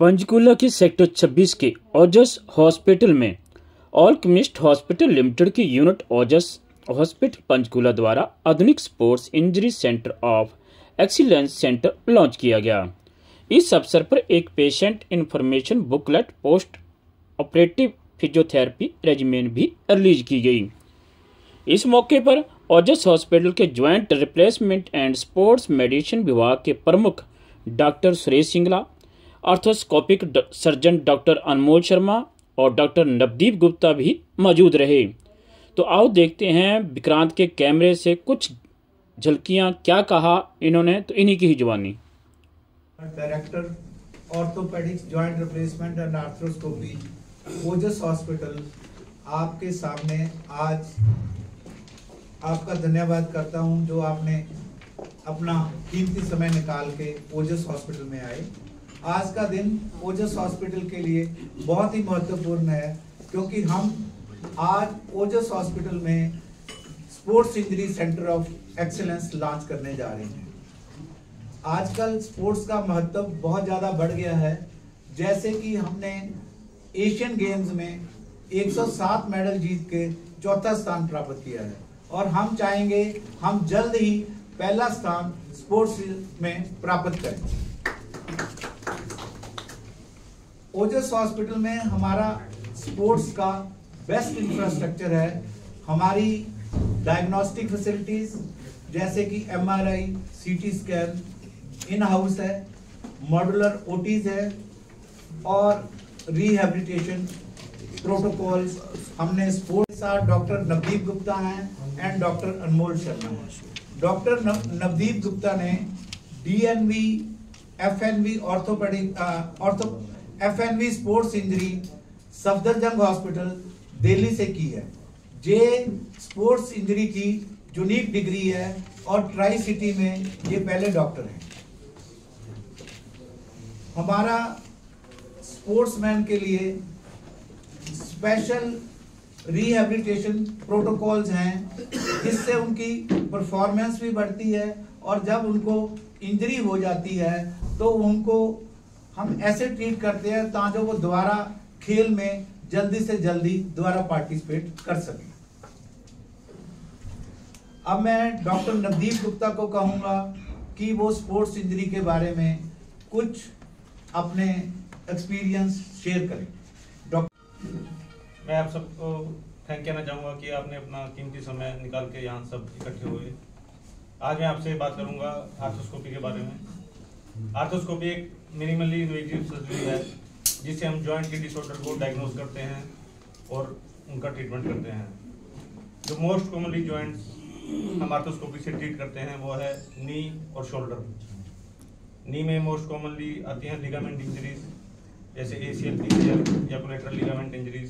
पंचकूला के सेक्टर 26 के ओजस हॉस्पिटल में ऑलकेमिस्ट हॉस्पिटल लिमिटेड की यूनिट ओजस हॉस्पिटल पंचकूला द्वारा आधुनिक sports injury centre of excellence centre launch किया गया। इस अवसर पर एक patient information booklet post operative physiotherapy regimen भी रिलीज की गई। इस मौके पर ओजस हॉस्पिटल के joint replacement and sports medicine विभाग के प्रमुख doctor Suresh Singla, arthroscopic surgeon doctor Anmol Sharma और डॉक्टर नवदीप गुप्ता भी मौजूद रहे। तो आओ देखते हैं विक्रांत के कैमरे से कुछ झलकियां क्या कहा इन्होंने, तो इन्हीं की ही जुबानी। Director orthopaedics joint replacement and arthroscopy Ojas hospital आपके सामने आज आपका धन्यवाद करता हूं जो आपने अपना कीमती समय निकाल के ओजस हॉस्पिटल में आए। आज का दिन ओजस हॉस्पिटल के लिए बहुत ही महत्वपूर्ण है क्योंकि हम आज ओजस हॉस्पिटल में sports injury centre of excellence launch करने जा रहे हैं। आजकल स्पोर्ट्स का महत्व बहुत ज़्यादा बढ़ गया है। जैसे कि हमने एशियन गेम्स में 107 मेडल जीत के चौथा स्थान प्राप्त किया है और हम चाहेंगे हम जल्द ही पहला स्थान स्पोर्ट्स में प्राप्त करें। ओजस हॉस्पिटल में हमारा स्पोर्ट्स का बेस्ट इंफ्रास्ट्रक्चर है। हमारी डायग्नोस्टिक फैसिलिटीज जैसे कि MRI, CT scan in house है, मॉड्यूलर OTs है और रिहेबिलिटेशन प्रोटोकॉल्स हमने स्पोर्ट्स साथ डॉक्टर नवदीप गुप्ता हैं एंड डॉक्टर अनमोल शर्मा हैं। डॉक्टर नवदीप गुप्ता ने DNV FNV orthopaedic FNV sports injury Safdarjung hospital Delhi से की है। जे स्पोर्ट्स इंजरी की यूनिक डिग्री है और ट्राई सिटी में ये पहले डॉक्टर हैं। हमारा स्पोर्ट्समैन के लिए स्पेशल रिहेबिलिटेशन प्रोटोकॉल्स हैं जिससे उनकी परफॉर्मेंस भी बढ़ती है और जब उनको इंजरी हो जाती है तो उनको हम ऐसे ट्रीट करते हैं ताकि वो दोबारा खेल में जल्दी से जल्दी दोबारा पार्टिसिपेट कर सके। अब मैं डॉक्टर नवदीप गुप्ता को कहूंगा कि वो स्पोर्ट्स इंजरी के बारे में कुछ अपने एक्सपीरियंस शेयर करें। मैं आप सबको थैंक कहना चाहूँगा कि आपने अपना कीमती समय निकाल के यहाँ सब इकट्ठे हुए। आज मैं आपसे बात करूँगा आर्थोस्कोपी के बारे में। आर्थोस्कोपी एक मिनिमली इन्वेजिव सर्जरी है जिससे हम जॉइंट के डिसऑर्डर को डायग्नोज करते हैं और उनका ट्रीटमेंट करते हैं। जो मोस्ट कॉमनली जॉइंट्स हम आर्थोस्कोपी से ट्रीट करते हैं वो है नी और शोल्डर। नी में मोस्ट कॉमनली आती हैं लिगामेंट इंजरीज जैसे ACL, PCL या कोलेटरल लिगामेंट इंजरीज,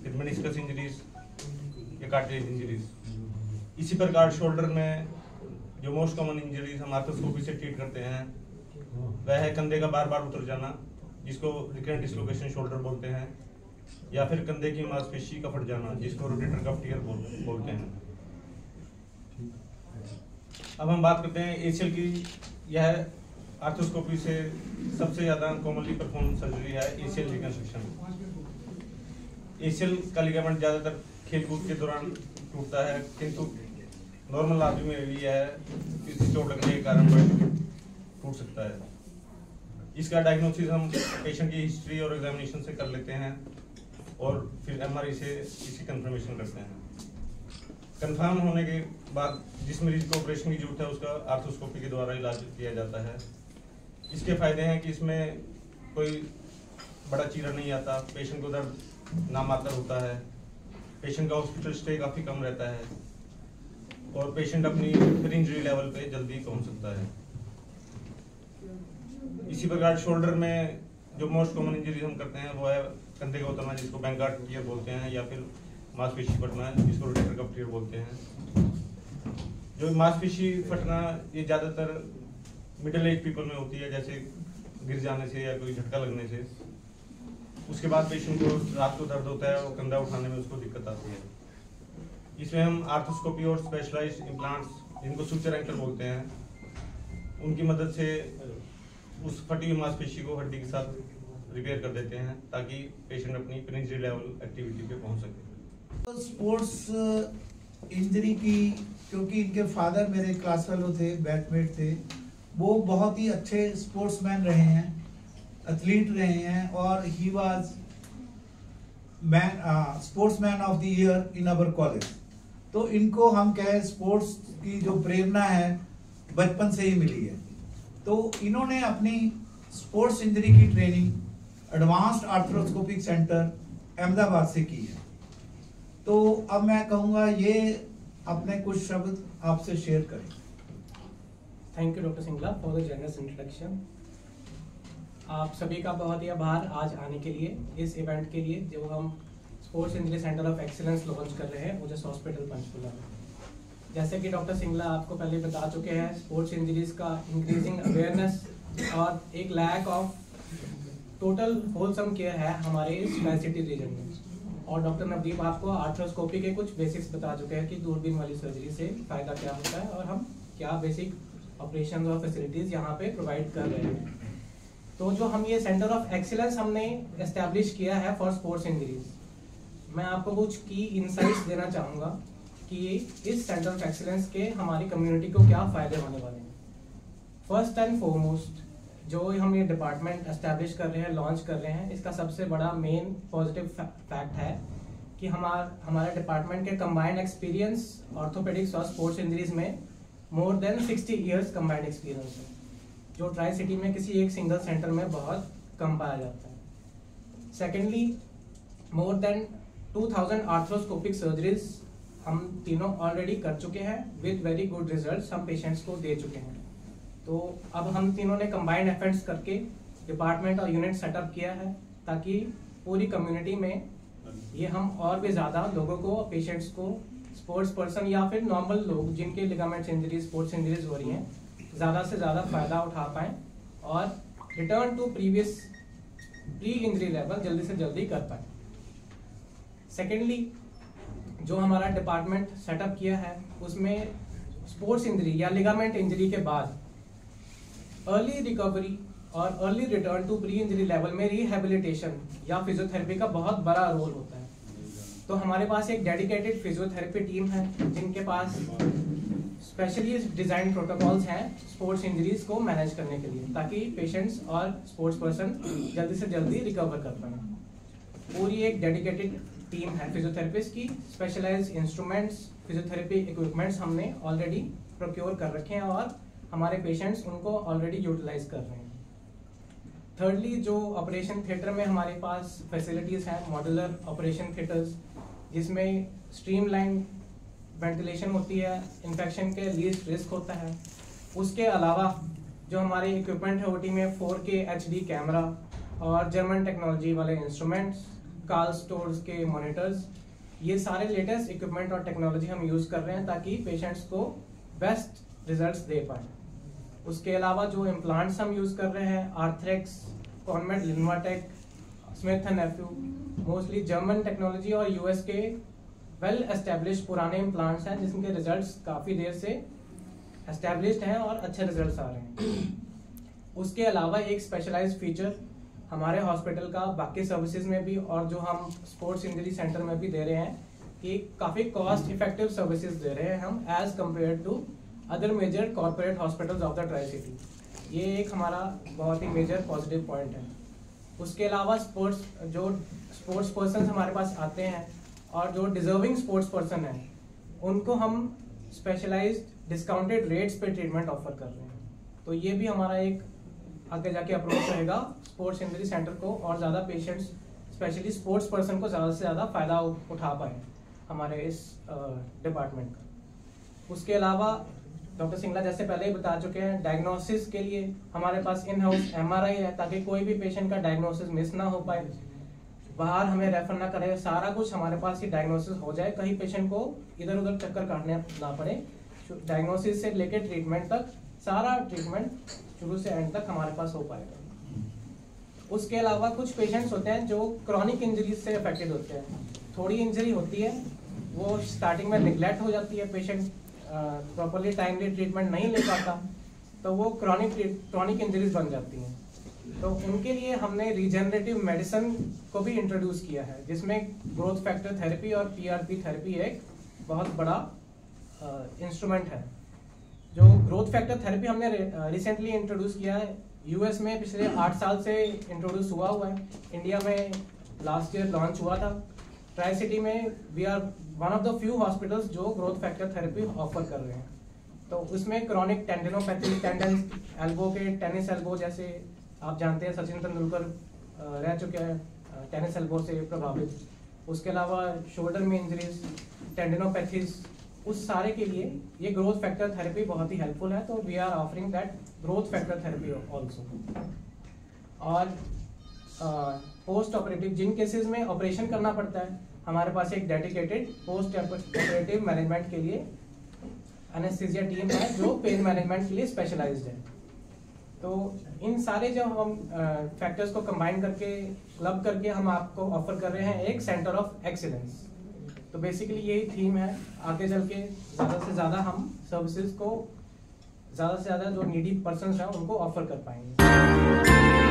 फिर मेनिस्कस इंजरीज या कार्टिलेज इंजरीज। इसी प्रकार शोल्डर में जो मोस्ट कॉमन इंजरीज हम आर्थोस्कोपी से ट्रीट करते हैं वह है कंधे का बार बार उतर जाना जिसको रिकरेंट डिस्लोकेशन शोल्डर बोलते हैं, या फिर कंधे की मांसपेशी का फट जाना जिसको रोटेटर कफ टियर बोलते हैं। अब हम बात करते हैं ACL की। यह आर्थोस्कोपी से सबसे ज़्यादा कॉमनली परफॉर्म सर्जरी है ACL रिकंस्ट्रक्शन। ACL का लिगामेंट ज़्यादातर खेलकूद के दौरान टूटता है किंतु नॉर्मल आदमी में भी यह किसी चोट लगने के कारण टूट सकता है। इसका डायग्नोसिस हम पेशेंट की हिस्ट्री और एग्जामिनेशन से कर लेते हैं और फिर MRI से इसकी कंफर्मेशन करते हैं। कंफर्म होने के बाद जिस मरीज को ऑपरेशन की जरूरत है उसका आर्थोस्कोपी के द्वारा इलाज किया जाता है। इसके फायदे हैं कि इसमें कोई बड़ा चीरा नहीं आता, पेशेंट को दर्द नामात्र होता है, पेशेंट का हॉस्पिटल स्टे काफ़ी कम रहता है और पेशेंट अपनी फिर इंजरी लेवल पे जल्दी पहुंच सकता है। इसी प्रकार शोल्डर में जो मोस्ट कॉमन इंजरी हम करते हैं वो है कंधे का उतरना जिसको बैंगार्ड टियर बोलते हैं, या फिर मांसपेशी फटना जिसको रोटेटर कफ टियर बोलते हैं। जो मांसपेशी फटना ये ज़्यादातर मिडिल एज पीपल में होती है, जैसे गिर जाने से या कोई झटका लगने से। उसके बाद पेशेंट को रात को दर्द होता है और कंधा उठाने में उसको दिक्कत आती है। इसमें हम आर्थोस्कोपी और स्पेशलाइज्ड इम्प्लांट्स जिनको सुचर एंकर बोलते हैं उनकी मदद से उस फटी हुई मांसपेशी को हड्डी के साथ रिपेयर कर देते हैं ताकि पेशेंट अपनी प्री इंजरी लेवल एक्टिविटी पे पहुंच सके। तो स्पोर्ट्स इंजरी की, क्योंकि इनके फादर मेरे क्लास फेलो थे, बैचमेट थे, वो बहुत ही अच्छे स्पोर्ट्समैन रहे हैं, एथलीट रहे हैं, और he was sportsman of the year in our college. तो इनको हम कहें स्पोर्ट्स की जो प्रेरणा है बचपन से ही मिली है। तो इन्होंने अपनी स्पोर्ट्स इंजरी की training advanced arthroscopic centre Ahmedabad से की है। तो अब मैं कहूँगा ये अपने कुछ शब्द आपसे शेयर करें। Thank you doctor Singla for the generous introduction. आप सभी का बहुत ही आभार आज आने के लिए, इस इवेंट के लिए जो हम sports injury centre of excellence launch कर रहे हैं ओजस हॉस्पिटल पंचकुला में। जैसे कि डॉक्टर सिंगला आपको पहले बता चुके हैं, स्पोर्ट्स इंजरीज का इंक्रीजिंग अवेयरनेस और एक lack of total wholesome care है हमारे इस ट्राई सिटी रीजन में। और डॉक्टर नवदीप आपको आर्थ्रोस्कोपी के कुछ बेसिक्स बता चुके हैं कि दूरबीन वाली सर्जरी से फ़ायदा क्या होता है और हम क्या बेसिक ऑपरेशन और फैसिलिटीज़ यहाँ पे प्रोवाइड कर रहे हैं। तो जो हम ये सेंटर ऑफ एक्सीलेंस हमने एस्टैब्लिश किया है फॉर स्पोर्ट्स इंजरीज, मैं आपको कुछ की इंसाइट्स देना चाहूँगा कि इस सेंटर ऑफ एक्सीलेंस के हमारी कम्युनिटी को क्या फ़ायदे होने वाले हैं। फर्स्ट एंड फॉरमोस्ट जो हम ये डिपार्टमेंट एस्टैब्लिश कर रहे हैं, लॉन्च कर रहे हैं, इसका सबसे बड़ा मेन पॉजिटिव फैक्ट है कि हमारे डिपार्टमेंट के कंबाइंड एक्सपीरियंस ऑर्थोपेडिक्स और स्पोर्ट्स इंजरीज में more than 60 years combined experience है, जो ट्राई सिटी में किसी एक सिंगल सेंटर में बहुत कम पाया जाता है। Secondly, more than 2000 arthroscopic surgeries हम तीनों ऑलरेडी कर चुके हैं विद वेरी गुड रिजल्ट्स, हम पेशेंट्स को दे चुके हैं। तो अब हम तीनों ने कंबाइंड एफर्ट्स करके डिपार्टमेंट और यूनिट सेटअप किया है ताकि पूरी कम्युनिटी में ये हम और भी ज़्यादा लोगों को, पेशेंट्स को, स्पोर्ट्स पर्सन या फिर नॉर्मल लोग जिनके लिगामेंट्स इंजरीज, स्पोर्ट्स इंजरीज हो रही हैं, ज़्यादा से ज़्यादा फ़ायदा उठा पाएँ और return to previous pre injury level जल्दी से जल्दी कर पाएँ। सेकेंडली, जो हमारा डिपार्टमेंट सेटअप किया है उसमें स्पोर्ट्स इंजरी या लिगामेंट इंजरी के बाद अर्ली रिकवरी और early return to pre injury level में रिहेबिलिटेशन या फिजियोथेरेपी का बहुत बड़ा रोल होता है। तो हमारे पास एक डेडिकेटेड फिजियोथेरेपी टीम है जिनके पास स्पेशली डिजाइन प्रोटोकॉल्स हैं स्पोर्ट्स इंजरीज को मैनेज करने के लिए, ताकि पेशेंट्स और स्पोर्ट्स पर्सन जल्दी से जल्दी रिकवर कर पाएं। पूरी एक डेडिकेटेड टीम है फिजियोथेरेपिस्ट की, स्पेशलाइज्ड इंस्ट्रूमेंट्स, फिजियोथेरेपी इक्विपमेंट्स हमने ऑलरेडी प्रोक्योर कर रखे हैं और हमारे पेशेंट्स उनको ऑलरेडी यूटिलाइज कर रहे हैं। थर्डली, जो ऑपरेशन थिएटर में हमारे पास फैसिलिटीज़ हैं, मॉड्यूलर ऑपरेशन थिएटर्स जिसमें स्ट्रीमलाइन वेंटिलेशन होती है, इन्फेक्शन के लीस्ट रिस्क होता है। उसके अलावा जो हमारे इक्विपमेंट है ओटी में 4K HD कैमरा और जर्मन टेक्नोलॉजी वाले इंस्ट्रूमेंट्स, कार्ल स्टोर्स के मॉनिटर्स, ये सारे लेटेस्ट इक्विपमेंट और टेक्नोलॉजी हम यूज़ कर रहे हैं ताकि पेशेंट्स को बेस्ट रिजल्ट्स दे पाएँ। उसके अलावा जो इम्प्लांट्स हम यूज़ कर रहे हैं, Arthrex, Conmed, Linvatec, Smith and Nephew, mostly German technology और US के वेल एस्टेब्लिश पुराने इम्प्लांट्स हैं जिनके रिजल्ट्स काफ़ी देर से एस्टेब्लिश्ड हैं और अच्छे रिजल्ट्स आ रहे हैं। उसके अलावा एक स्पेशलाइज्ड फीचर हमारे हॉस्पिटल का बाकी सर्विसेज में भी और जो हम स्पोर्ट्स इंजरी सेंटर में भी दे रहे हैं कि काफ़ी कॉस्ट इफेक्टिव सर्विसेज दे रहे हैं हम as compare to other major corporate hospitals of the tricity. ये एक हमारा बहुत ही मेजर पॉजिटिव पॉइंट है। उसके अलावा स्पोर्ट्स पर्सन हमारे पास आते हैं और जो डिजर्विंग स्पोर्ट्स पर्सन हैं उनको हम स्पेशलाइज्ड डिस्काउंटेड रेट्स पे ट्रीटमेंट ऑफर कर रहे हैं। तो ये भी हमारा एक आगे जाके अप्रोच रहेगा स्पोर्ट्स इंजरी सेंटर को और ज़्यादा पेशेंट्स, स्पेशली स्पोर्ट्स पर्सन को ज़्यादा से ज़्यादा फ़ायदा उठा पाए हमारे इस डिपार्टमेंट का। उसके अलावा डॉक्टर सिंगला जैसे पहले ही बता चुके हैं, डायग्नोसिस के लिए हमारे पास इन हाउस MRI है ताकि कोई भी पेशेंट का डायग्नोसिस मिस ना हो पाए, बाहर हमें रेफर ना करें, सारा कुछ हमारे पास ही डायग्नोसिस हो जाए, कहीं पेशेंट को इधर उधर चक्कर काटने ना पड़े। डायग्नोसिस से लेकर ट्रीटमेंट तक सारा ट्रीटमेंट शुरू से एंड तक हमारे पास हो पाएगा। उसके अलावा कुछ पेशेंट्स होते हैं जो क्रॉनिक इंजरीज से अफेक्टेड होते हैं। थोड़ी इंजरी होती है, वो स्टार्टिंग में निगलेक्ट हो जाती है, पेशेंट प्रॉपरली टाइमली ट्रीटमेंट नहीं ले पाता, तो वो क्रॉनिक इंजरीज बन जाती हैं। तो उनके लिए हमने रीजनरेटिव मेडिसिन को भी इंट्रोड्यूस किया है, जिसमें ग्रोथ फैक्टर थेरेपी और PRP थेरेपी एक बहुत बड़ा इंस्ट्रूमेंट है। जो ग्रोथ फैक्टर थेरेपी हमने रिसेंटली इंट्रोड्यूस किया है, US में पिछले 8 साल से इंट्रोड्यूस हुआ है, इंडिया में लास्ट ईयर लॉन्च हुआ था। ट्राई सिटी में we are one of the few hospitals जो ग्रोथ फैक्टर थेरेपी ऑफर कर रहे हैं। तो उसमें क्रॉनिक टेंडिनोपैथी, टेंडन एल्बो के टेनिस एल्बो, जैसे आप जानते हैं सचिन तेंदुलकर रह चुके हैं टेनिस एल्बो से प्रभावित, उसके अलावा शोल्डर में इंजरीज, टेंडिनोपैथीज, उस सारे के लिए ये ग्रोथ फैक्टर थेरेपी बहुत ही हेल्पफुल है। तो we are offering that growth factor therapy also. और पोस्ट ऑपरेटिव जिन केसेस में ऑपरेशन करना पड़ता है, हमारे पास एक डेडिकेटेड पोस्ट ऑपरेटिव मैनेजमेंट के लिए एनेस्थीसिया टीम है जो पेन मैनेजमेंट के लिए स्पेशलाइज्ड है। तो इन सारे जो हम फैक्टर्स को कंबाइन करके क्लब करके हम आपको ऑफर कर रहे हैं एक सेंटर ऑफ एक्सीलेंस। तो बेसिकली यही थीम है, आगे चल के ज़्यादा से ज़्यादा हम सर्विसेज को ज़्यादा से ज़्यादा जो नीडी पर्सन्स हैं उनको ऑफर कर पाएंगे।